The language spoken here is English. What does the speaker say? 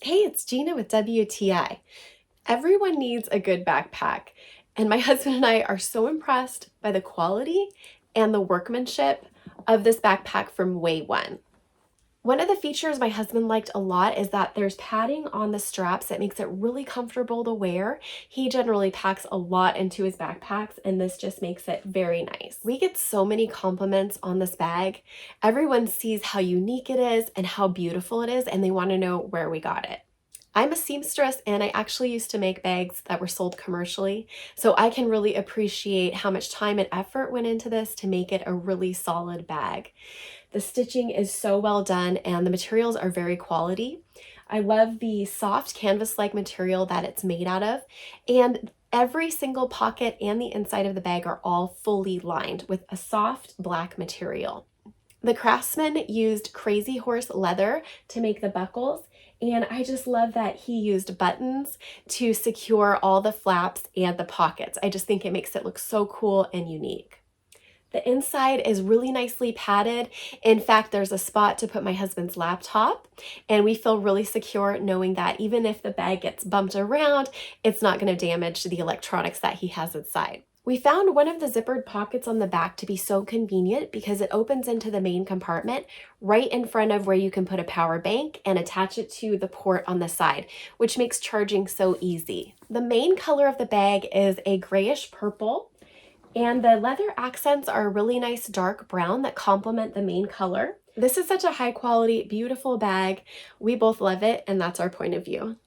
Hey, it's Gina with WTI. Everyone needs a good backpack, and my husband and I are so impressed by the quality and the workmanship of this backpack from Way One. One of the features my husband liked a lot is that there's padding on the straps that makes it really comfortable to wear. He generally packs a lot into his backpacks, and this just makes it very nice. We get so many compliments on this bag. Everyone sees how unique it is and how beautiful it is, and they want to know where we got it. I'm a seamstress and I actually used to make bags that were sold commercially, so I can really appreciate how much time and effort went into this to make it a really solid bag. The stitching is so well done and the materials are very quality. I love the soft canvas-like material that it's made out of, and every single pocket and the inside of the bag are all fully lined with a soft black material. The craftsman used Crazy Horse leather to make the buckles, and I just love that he used buttons to secure all the flaps and the pockets. I just think it makes it look so cool and unique. The inside is really nicely padded. In fact, there's a spot to put my husband's laptop, and we feel really secure knowing that even if the bag gets bumped around, it's not going to damage the electronics that he has inside. We found one of the zippered pockets on the back to be so convenient because it opens into the main compartment right in front of where you can put a power bank and attach it to the port on the side, which makes charging so easy. The main color of the bag is a grayish purple, and the leather accents are a really nice dark brown that complement the main color. This is such a high quality, beautiful bag. We both love it, and that's our point of view.